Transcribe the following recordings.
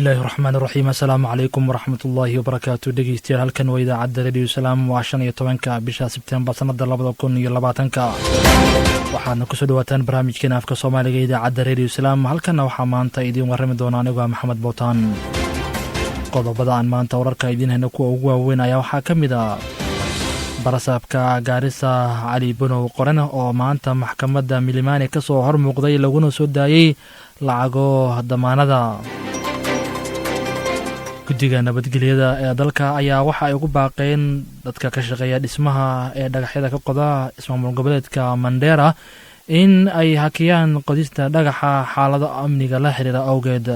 bismillaahi raxmaani raxiim assalaamu calaykum waraxmatullaahi wabarakaatu dhegeystayaal halkan waa idaacadda radio salaam waa 15 bisha Sebtembar sanada 2020 waxaadna ku soo dhawaataan barnaamijkeena afka Soomaaliga idaacadda radio salaam halkan waxaa maanta idin warrami doona aniga Maxamed Bootaan qodobada aan maanta wararka idin hayno kuwa ugu waaweyn ayaa waxaa ka mid ah barasaabka Gaarisa Cali Bunow Qorane oo maanta maxkamadda Milimani ka soo hormuuqday laguna soo daayay lacago damaanada guddiga nabadgelyada ee dalka ayaa waxa ay ugu baaqeen dadka ka shaqeeya dhismaha ee dhagaxyada ka qoda ismaamul goboleedka Mandera in ay hakiyaan qodista dhagaxa xaalado amniga la xiriira awgeed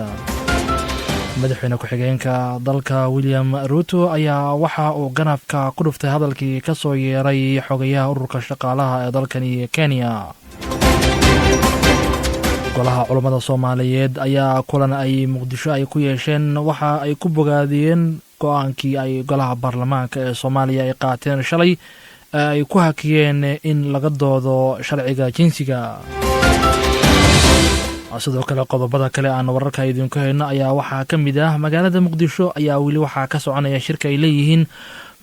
madaxweyne ku-xigeenka dalka William Ruto ayaa waxa uu ganafka ku dhuftay hadalkii ka soo yeeray xogayaha ururka shaqaalaha ee dalkani Kenya golaha culimada Soomaaliyeed ayaa kulan ay Muqdisho ay ku yeesheen waxa ay ku bogaadiyeen go'aankii ay golaha baarlamaanka ee Soomaaliya ay qaateen shalay ay ku hakiyeen in laga doodo sharciga jinsiga sidoo kale qodobada kale aan wararka idinku hayno ayaa waxaa ka mid ah magaalada Muqdisho ayaa wali waxaa ka soconaya shirka ay leeyihiin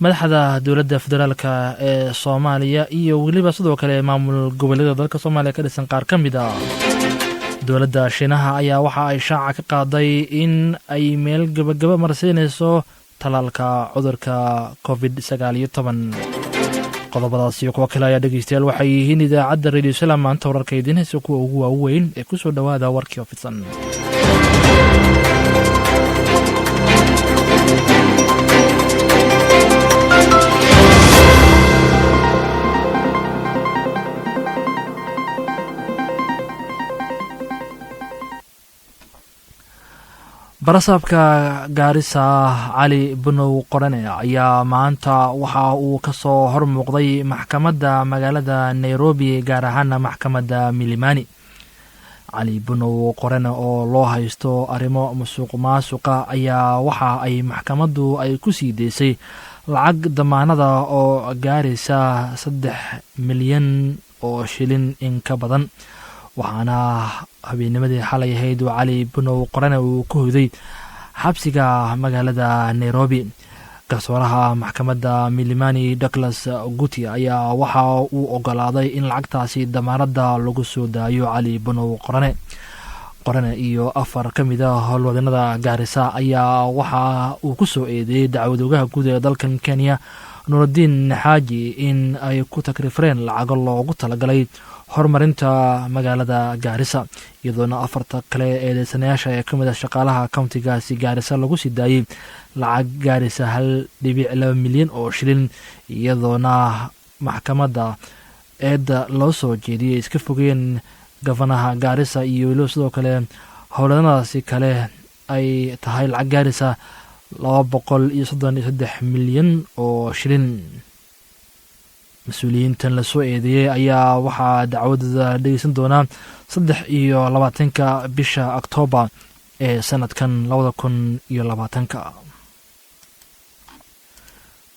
madaxda dawladda federaalka ee Soomaaliya iyo waliba sidoo kale maamul goboleedyada dalka Soomaaliya ka dhisan qaar ka mid ah dawladda Shiinaha ayaa waxa ay shaaca ka qaaday in ay meel gabagaba marsiinayso talaalka cudurka COVID-19 qodobadaas iyo kuwa kale ayaa dhegeystayaal waxay yihiin idaacadda Radio Salaam maanta wararka idin hayso kuwa ugu waaweyn ee ku soo dhawaada warkii ofisan barasaabka Gaarisa Cali Bunow Qorane ayaa maanta waxa uu ka soo hormuuqday maxkamadda magaalada Nairobi gaar ahaan maxkamadda Milimani Cali Bunow Qorane oo loo haysto arrimo musuqmaasuqa ayaa waxa ay maxkamaddu ay ku sii deysay lacag damaanada oo gaaraysa 3 milyan oo shilin in ka badan waxaana habeennimadii xalay ahayd Cali Bunow Qorane uu ku hoyday xabsiga magaalada Nairobi garsooraha maxkamadda Milimani Douglas Guti ayaa waxa uu ogolaaday in lacagtaasi damaanada lagu soo daayo Cali Bunow Qorane iyo 4 ka mid ah howlwadeennada Gaarisa ayaa waxa uu ku soo eedeeyay dacwadoogaha guud ee dalkan Kenya Nuruddin Xaaji in ay ku takrifreen lacago loogu talagalay horumarinta magaalada Gaarisa iyadoona 4 kale ee deesaneyaasha ee ka mid ah shaqaalaha countigaasi Gaarisa lagu sii daayay lacag gaaraysa 1.2 milyan oo shilin iyadoona maxkamadda eedda loo soo jeediyay iska fogeen gafanaha Gaarisa iyo sidoo kale howladaasi kale ay tahay lacag gaaraysa 233 milyan oo shilin mas-uuliyiintan la soo eedeeyay ayaa waxaa dacwadda dhegeysan doonaa 23 bisha Oktoobar ee sanadkan 2020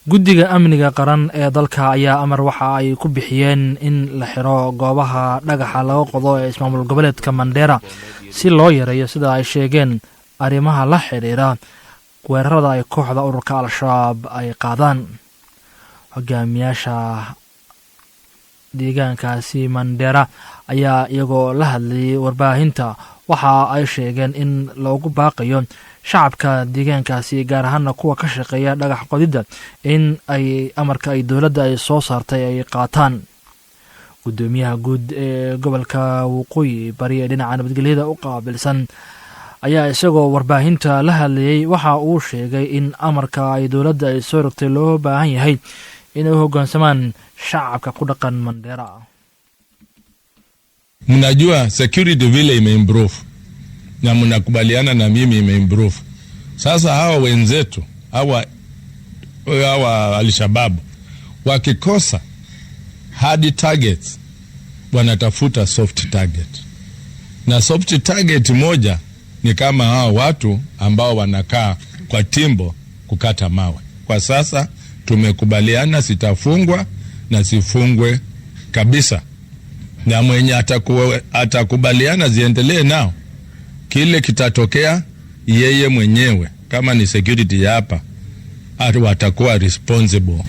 guddiga amniga qaran ee dalka ayaa amar waxa ay ku bixiyeen in la xiro goobaha dhagaxa laga qodo ee ismaamul goboleedka Mandera si loo yareeyo sida ay sheegeen arrimaha la xiriira weerarada ay kooxda ururka Al-Shabaab ay qaadaan hogaamiyaasha deegaankaasi Mandera ayaa iyagoo la hadlayay warbaahinta waxa ay sheegeen in loogu baaqayo shacabka deegaankaasi gaar ahaan kuwa ka shaqeeya dhagax qodida in ay amarka ay dawladda ay soo saartay ay qaataan gudoomiyaha guud ee gobolka Waqooyi Bari ee dhinaca nabadgelyada u qaabilsan ayaa isagoo warbaahinta la hadlayay waxa uu sheegay in amarka ay dawladda ay soo rogtay loo baahan yahay in ay hoggaansamaan shacabka ku dhaqan Mandera. Mnajua security vile imeimprove na mnakubaliana na mimi imeimprove. Sasa hawa wenzetu hawa Al-Shabaab wakikosa hard targets wanatafuta soft target. Na soft target moja ni kama hawa watu ambao wanakaa kwa timbo kukata mawe. Kwa sasa tumekubaliana sitafungwa na sifungwe kabisa. Na mwenye atakubaliana ziendelee nao. Kile kitatokea yeye mwenyewe kama ni security ya hapa watakuwa responsible.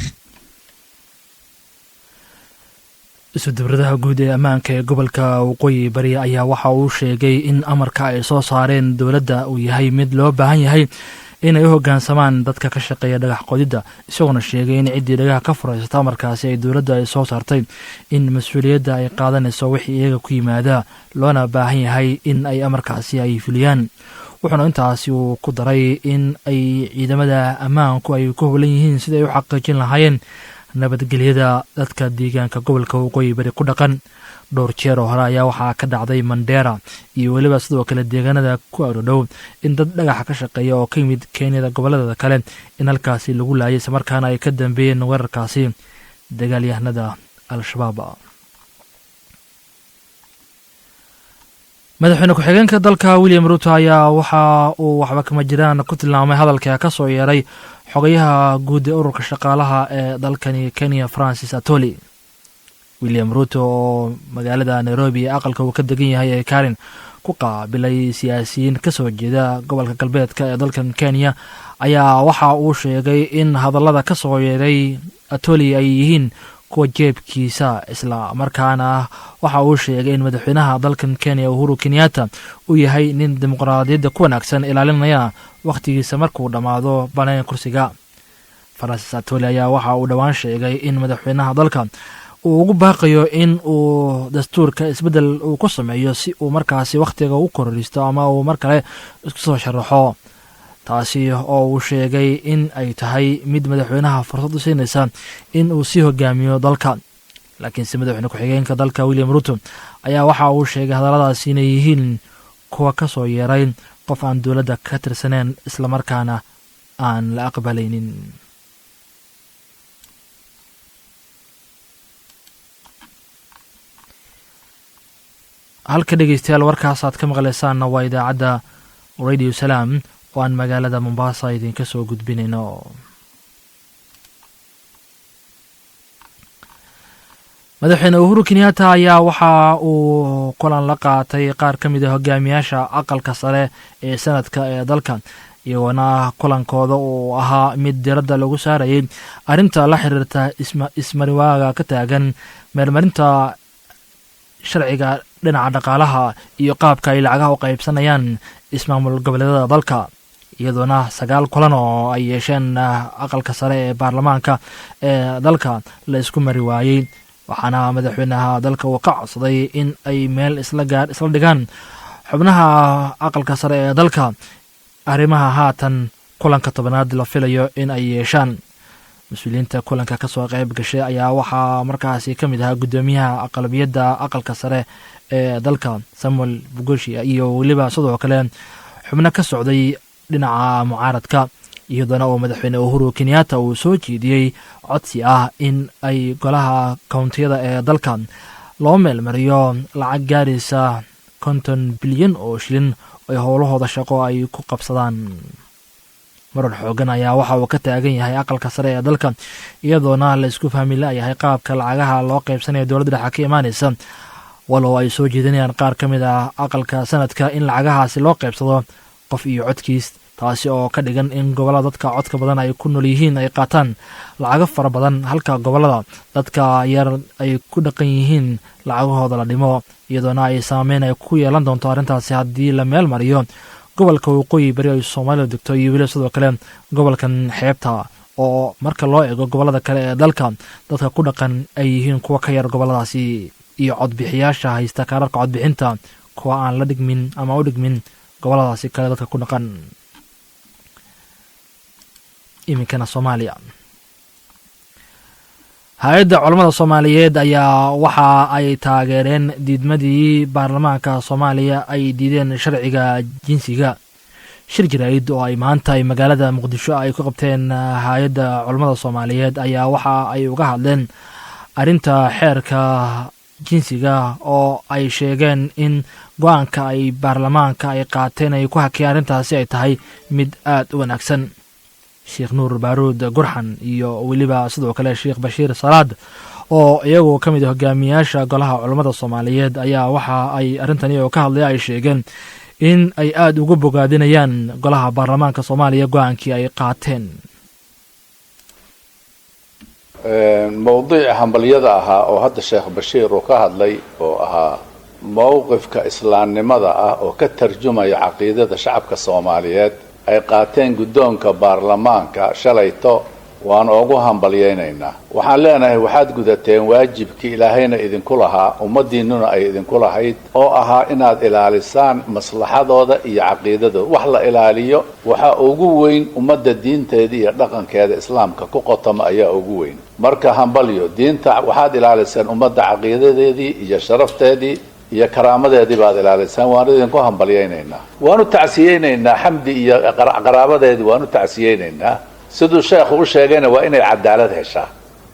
isuduradaha guud ee ammaanka ee gobolka waqooyi bari ayaa waxa uu sheegay in amarka ay soo saareen dowladda uu yahay mid loo baahan yahay inay u hoggaansamaan dadka ka shaqeeya dhagax qodidda, isagoona sheegay in ciddii dhagaha ka furaysata amarkaasi ay dowladda ay soo saartay in mas-uuliyadda ay qaadanayso wixii iyaga ku yimaada, loona baahan yahay in ay amarkaasi ay fuliyaan. wuxuuna intaasi uu ku daray in ay ciidamada ammaanku ay ku howlan yihiin siday u xaqiijin lahaayeen nabadgelyada dadka deegaanka gobolka waqooyi bari ku dhaqan. dhowr jeer oo hore ayaa waxaa ka dhacday Mandera iyo weliba sidoo kale deegaanada ku agdhow in dad dhagaxa ka shaqeeya oo ka yimid Kenya gobolada kale in halkaasi lagu laayay islamarkaana ay ka dambeeyeen weerarkaasi dagaalyahanada Al-Shabaab. madaxweyne ku-xigeenka dalka William Ruto ayaa waxa uu waxba kama jiraan ku tilmaamay hadalka ka soo yeeray xogayaha guud ee ururka shaqaalaha ee dalkani Kenya Francis Atoli. William Ruto oo magaalada Nairobi ee aqalka uu ka degan yahay ee Karen ku qaabilay siyaasiyiin ka soo jeeda gobolka galbeedka ee dalkan Kenya ayaa waxa uu sheegay in hadallada ka soo yeeray Atoli ay yihiin kuwa jeebkiisa, isla markaana waxa uu sheegay in madaxweynaha dalkan Kenya Uhuru Kenyatta uu yahay nin dimuqraadiyadda ku wanaagsan ilaalinaya waqtigiisa markuu dhamaado banaan kursiga. Francis Atoli ayaa waxa uu dhawaan sheegay in madaxweynaha dalka uu ugu baaqayo in uu dastuurka isbedel uu ku sameeyo si uu markaasi waqtiga u kororisto ama uu mar kale isku soo sharaxo, taasi oo uu sheegay in ay tahay mid madaxweynaha fursad u siinaysa in uu sii hogaamiyo dalka. laakiinse madaxweyne ku-xigeenka dalka William Ruto ayaa waxa uu sheegay hadalladaasi inay yihiin kuwa ka soo yeeray qof aan dowladda ka tirsaneen islamarkaana aan la aqbalaynin. halka dhegeystayaal warkaasaad ka maqlaysaanna waa idaacadda Radio Salam oo aan magaalada Mombasa idinka soo gudbinayno. madaxweyne Uhuru Kenyatta ayaa waxa uu kulan la qaatay qaar ka mid ah hogaamiyaasha aqalka sare ee sanadka ee dalka, iyagoona kulankooda uu ahaa mid diiradda lagu saarayay arrinta la xiriirta ismariwaaga ka taagan meelmarinta sharciga dhinaca dhaqaalaha iyo qaabka ay lacagaha u qaybsanayaan ismaamul goboleedyada dalka, iyadoona 9 kulan oo ay yeesheen aqalka sare ee baarlamaanka ee dalka la isku mari waayey. waxaana madaxweynaha dalka uu ka codsaday in ay meel isla dhigaan xubnaha aqalka sare ee dalka arrimaha haatan kulanka 10aad la filayo in ay yeeshaan. mas-uuliyiinta kulanka ka soo qayb gashay ayaa waxaa markaasi ka mid ahaa guddoomiyaha aqlabiyadda aqalka sare ee dalka Samuel Bugoshi iyo weliba sidoo kale xubno ka socday dhinaca mucaaradka, iyadoona uu madaxweyne Uhuru Kenyatta uu soo jeediyey codsi ah in ay golaha kountiyada ee dalka loo meelmariyo lacag gaaraysa 50 bilyan oo shilin oo ay howlahooda shaqo ay ku qabsadaan. marar xoogan ayaa waxa uu ka taagan yahay aqalka sare ee dalka, iyadoona la isku fahmi la'yahay qaabka lacagaha loo qaybsanayo dowladda dhexe ka imaanaysa, walow ay soo jeedinayaan qaar ka mid ah aqalka sanadka in lacagahaasi loo qaybsado qof iyo codkiis, taasi oo ka dhigan in gobolada dadka codka badan ay ku nool yihiin ay qaataan lacago fara badan, halka gobolada dadka yar ay ku dhaqan yihiin lacagahooda la dhimo, iyadoona ay saameyn ay ku yeelan doonto arrintaasi haddii la meel mariyo gobolka waqooyi bari ay Soomaaliya degto iyo weliba sidoo kale gobolkan xeebta oo marka loo eego gobolada kale ee dalka dadka ku dhaqan ay yihiin kuwa ka yar goboladaasi, iyo codbixiyaasha haysta kaararka codbixinta kuwa aan la dhigmin ama u dhigmin goboladaasi kale dadka ku dhaqan. iminkana Soomaaliya, hay-adda culamada Soomaaliyeed ayaa waxa ay taageereen diidmadii baarlamaanka Soomaaliya ay diideen sharciga jinsiga. shir jiraa'id oo ay maanta ay magaalada Muqdisho ay ku qabteen hay-adda culamada Soomaaliyeed ayaa waxa ay uga hadleen arrinta xeerka jinsiga oo ay sheegeen in go-aanka ay baarlamaanka ay qaateen ay ku hakiyeen arrintaasi ay tahay mid aad u wanaagsan. Sheekh Nuur Baaruud Gurxan iyo weliba sidoo kale Sheekh Bashiir Salaad oo iyagu ka mid ah hogaamiyaasha golaha culamada Soomaaliyeed ayaa waxa ay arrintani oo ka hadlay ay sheegeen in ay aada uga bogaadinayaan golaha baarlamaanka soomaaliya go-aankii ay qaateen. mowduuca hambaliyada ahaa oo hadda sheekh bashiir uu ka hadlay oo ahaa mowqifka islaamnimada ah oo ka tarjumaya caqiidada shacabka Soomaaliyeed ay qaateen guddoonka baarlamaanka shalayto waan ugu hambaliyeynaynaa. waxaan leenahay waxaad gudateen waajibkii ilaahayna idinku lahaa ummadiinuna ay idinku lahayd oo ahaa inaad ilaalisaan maslaxadooda iyo caqiidadooda. wax la ilaaliyo waxa ugu weyn ummadda diinteeda iyo dhaqankeeda islaamka ku qotoma ayaa ugu weyn. marka hambaliyo diinta waxaad ilaalisaan ummadda caqiidadeedii iyo sharafteedii iyo karaamadeedii baad ilaalisaan. waan idinku hambaliyeynaynaa, waanu tacsiyeynaynaa xamdi iyo qaraabadeedii waanu tacsiyeynaynaa. sidoo sheekhu u sheegayna waa inay cadaalad heshaa,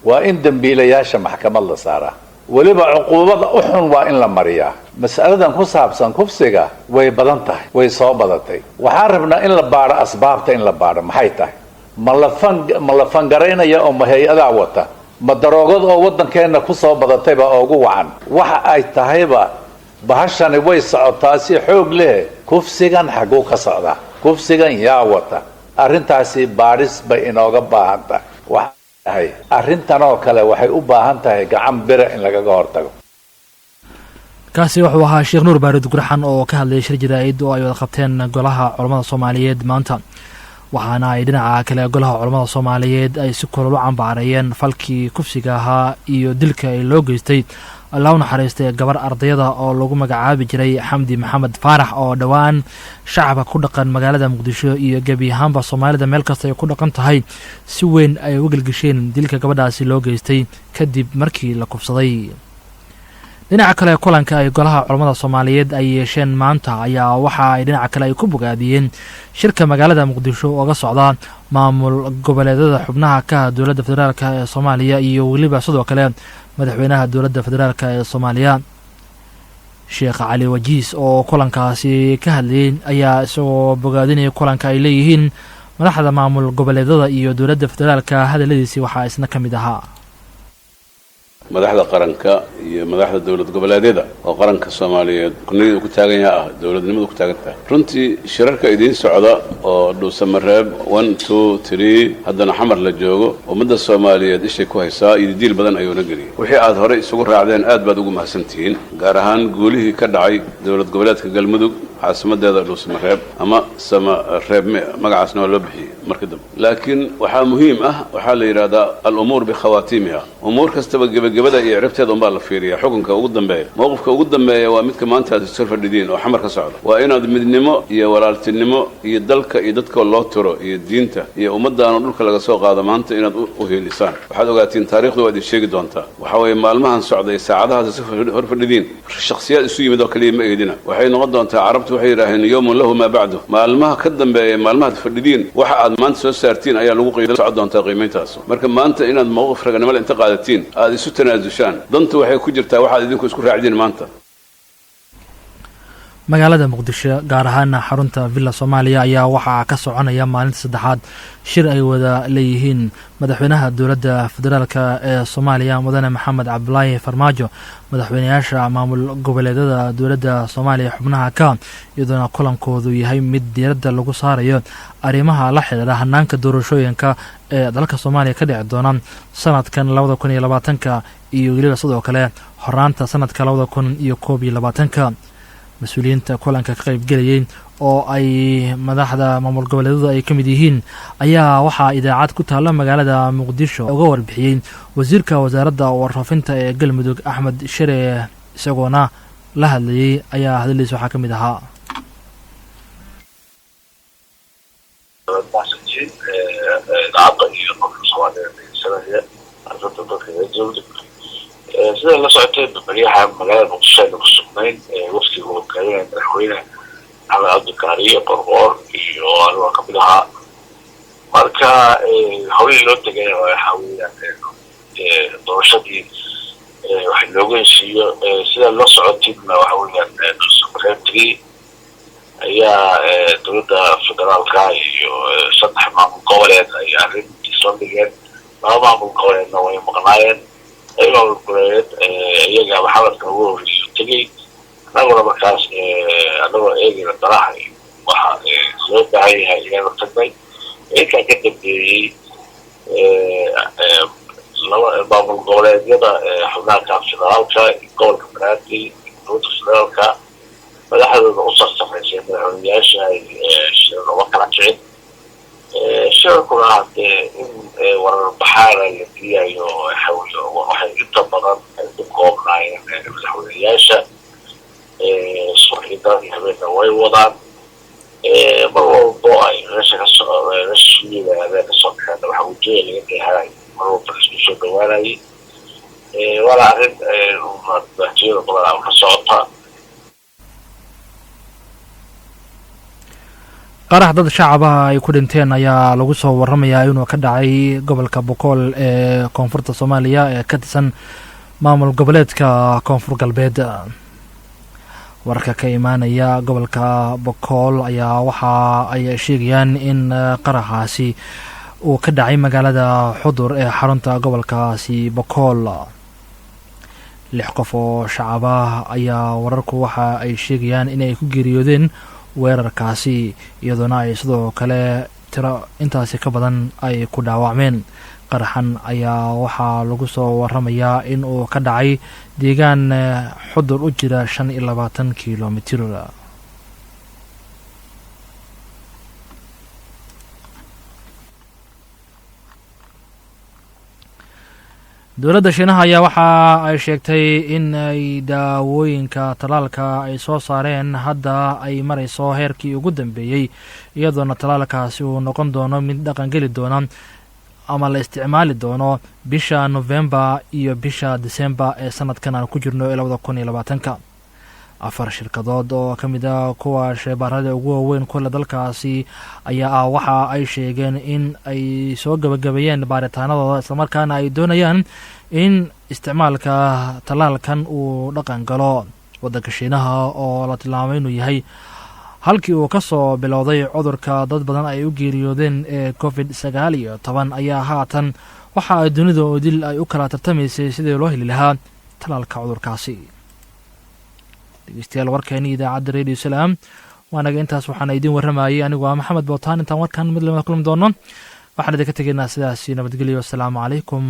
waa in dambiilayaasha maxkamad la saaraa, waliba cuquubada u xun waa in la mariyaa. mas'aladan ku saabsan kufsiga way badan tahay, way soo badatay. waxaan rabnaa in la baaro asbaabta, in la baaro maxay tahay. ma la fangaraynaya oo ma hay-adaa wata, ma daroogad oo waddankeena ku soo badatayba ugu wacan. waxa ay tahayba bahashani way socotaa si xoog leh. kufsigan xaguu ka socdaa? kufsigan yaa wata? arrintaasi baadhis bay inooga baahan tahay. waxay arrintan oo kale waxay u baahan tahay gacan bira in lagaga hortago. kaasi wuxuu ahaa Sheekh Nuur Baarid Gurxan oo ka hadlayay shir jaraa'id oo ay wada qabteen golaha culimada Soomaaliyeed maanta. waxaana ay dhinaca kale golaha culimada Soomaaliyeed ay si kulul u cambaarayeen falkii kufsiga ahaa iyo dilka ay loo geystay Allah naxariistay gabar ardayda oo lagu magacaabi jiray Xamdi Maxamed Faarax oo dhawaan shacabka ku dhaqan magaalada Muqdisho iyo gabi ahaanba Soomaalida meel kasta ay ku dhaqan tahay si weyn ay uga galgasheen dilka gabadhaasi loo geystay kadib markii la kufsaday. dhinaca kale kulanka ay golaha culimada Soomaaliyeed ay yeesheen maanta ayaa waxa ay dhinaca kale ay ku bogaadiyeen shirka magaalada Muqdisho oo ga socda maamul goboleedyada xubnaha ka dowladda federaalka ee Soomaaliya iyo waliba sidoo kale madaxweynaha dowladda federaalka ee Soomaaliya Sheekh Cali Wajiis oo kulankaasi ka hadlayay ayaa isagoo bogaadinaya kulanka ay leeyihiin madaxda maamul goboleedyada iyo dowladda federaalka hadaladiisi waxa isna kamid ahaa. madaxda qaranka iyo madaxda dawlad goboleedyada oo qaranka Soomaaliyeed kunnidu ku taagan yahay dawladnimadu ku taagan tahay. runtii shirarka idin socda oo dhuusamareeb 1 2 3 haddana xamar la joogo ummadda Soomaaliyeed ishay ku haysaa iyo diil badan ayuuna geliyay. wixii aad hore isugu raacdeen aad baad ugu mahadsantihiin, gaar ahaan guulihii ka dhacay dawlad goboleedka Galmudug caasimadeeda dhuusamareeb ama Samareeb magacaasna waa loo bixiyay markii dambe. laakiin waxaa muhiim ah waxaa la yiraahdaa al-umuur bi khawaatimiha. umuur kastaba gabagabada iyo ciribteeda unbaa la fiiriyaa. xukunka ugu dambeeya mowqifka ugu dambeeya waa midka maanta aad isoo fadhidiin oo xamar ka socda. waa inaad midnimo iyo walaaltinimo iyo dalka iyo dadka loo tiro iyo diinta iyo ummaddaana dhulka laga soo qaado maanta inaad u heelisaan. waxaad ogaatiin taariikhdu waa idin sheegi doontaa. waxa weeye maalmahan socday saacadahaas isoo hor fadhidiin shakhsiyaad isu yimid oo kaliya ma eedina. waxay noqon doontaa carabtu waxay yidhaaheen yawmun lahu maa bacdu. maalmaha ka dambeeya maalmahaad fadhidiin waxa aad maanta soo saartiin ayaa lagu qiimeyn socon doontaa qiimeyntaas. marka maanta inaad mowqif raganimo inta qaadatiin aad isu tanaasushaan dantu waxay ku jirtaa waxaad idinku isku raacdeen maanta. magaalada Muqdisho gaar ahaan xarunta Villa Soomaaliya ayaa waxa ka soconaya maalinta saddexaad shir ay wada leeyihiin madaxweynaha dowladda federaalka ee Soomaaliya Mudane Maxamed Cabdullaahi Farmaajo, madaxweynayaasha maamul goboleedyada dowladda Soomaaliya xubnaha ka iyadoo kulankoodu yahay mid diiradda lagu saarayo arrimaha la xiriira hanaanka doorashooyinka ee dalka Soomaaliya ka dhici doona sanadkan 2020 iyo waliba sidoo kale horaanta sanadka 2021. mas-uuliyiinta kulanka ka qayb galayay oo ay madaxda maamul goboleedyada ay kamid yihiin ayaa waxaa idaacad ku taala magaalada Muqdisho uga warbixiyay wasiirka wasaaradda warfaafinta ee Galmudug Axmed Shire isagoona la hadlayay ayaa hadalkiisa waxaa kamid ahaa. sida la socotay bariyaha magaalada Muqdisho ku sugnayn waftiga oo kale madaxweyne Axmed Cabdikaariye Qorqoor iyo anoo ka mid ahaa. marka haween loo tagay waxa weeyaan doorashadii waxa looga heshiiyo sida la socotay waxa weeyaan Soomaaliya ayaa dowladda federaalka iyo saddex maamul goboleed ay arrintii soo dhigeen. laba maamul goboleedna way maqnaayeen. ayagoo goboleed iyaga waxaadka ugu horeeyay tagay annaguna markaas annagoo eegayna danaha waxa loo baahan yahay inaanu tagnay intaa ka dambeeyey maamul goboleedyada xubnaha federaalka gobolka banaadir dowladda federaalka madaxdooda u sarsafaysay madaxweynayaasha shirar uma kala kicin shirarkuna hadee in warar baxaana la diyayo waxay inta badan ay ku koobnaayeen madaxweynayaasha subaxdii iyo habeenna way wadaan mar walbo ay meesha meesha yimaadeen kasoo baxeen waxa ujeeda laga deehay mar walba isku soo dhawaanayay waana arrin madaxtooyada badan ka socota. qarax dad shacabaha ay ku dhinteen ayaa lagu soo waramayaa inuu ka dhacay gobolka bokool ee koonfurta soomaaliya ee ka tirsan maamul goboleedka koonfur galbeed. wararka ka imaanaya gobolka bokool ayaa waxa ay sheegayaan in qaraxaasi uu ka dhacay magaalada xudur ee xarunta gobolkaasi bokool. 6 qof oo shacabah ayaa wararku waxa ay sheegayaan inay ku geeriyoodeen weerarkaasi iyadoona ay sidoo kale tiro intaasi ka badan ay ku dhaawacmeen. qaraxan ayaa waxaa lagu soo waramayaa in uu ka dhacay deegaan xudur u jira 25 kilomitir. dowladda shiinaha ayaa waxa ay sheegtay in ay daawooyinka talaalka ay soo saareen hadda ay marayso heerkii ugu dambeeyey iyadoona talaalkaasi uu noqon doono mid dhaqangeli doona ama la isticmaali doono bisha November iyo bisha December ee sanadkan aan ku jirno 2020. 4 shirkadood oo ka mid ah kuwa shaybaarada ugu waaweyn kula dalkaasi ayaa waxa ay sheegeen in ay soo gabagabeeyeen baaritaanadooda isla markaana ay doonayaan in isticmaalka talaalkan uu dhaqan galo. waddanka Shiinaha oo la tilmaamay inuu yahay halkii uu ka soo bilowday cudurka dad badan ay u geeriyoodeen ee COVID-19 ayaa haatan waxa ay dunida oo dil ay u kala tartamaysay sidii loo heli lahaa talaalka cudurkaasi. dhegeystayaal warkeeni idaacadda Radio Salaam waanaga intaas waxaan idin waramayay anigu waa Maxamed Bootaan. intaan warkan mid lama kulmi doono waxaan idinka tegaynaa sidaasi nabadgelyo. assalaamu calaykum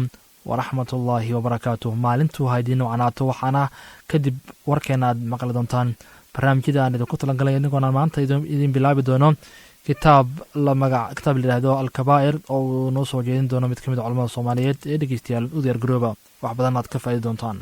waraxmatullaahi wabarakaatuh. maalintu ha idin wacnaato waxaana kadib warkeena aad maqli doontaan barnaamijyada aan idinku talangalay inigoona maanta idin bilaabi doono kitaab la yidhaahdo Al-Kabaa'ir oo uu noo soo jeedin doono mid ka mid culamada Soomaaliyeed ee dhegeystayaal u diyaar garooba wax badan aad ka faa'iidi doontaan.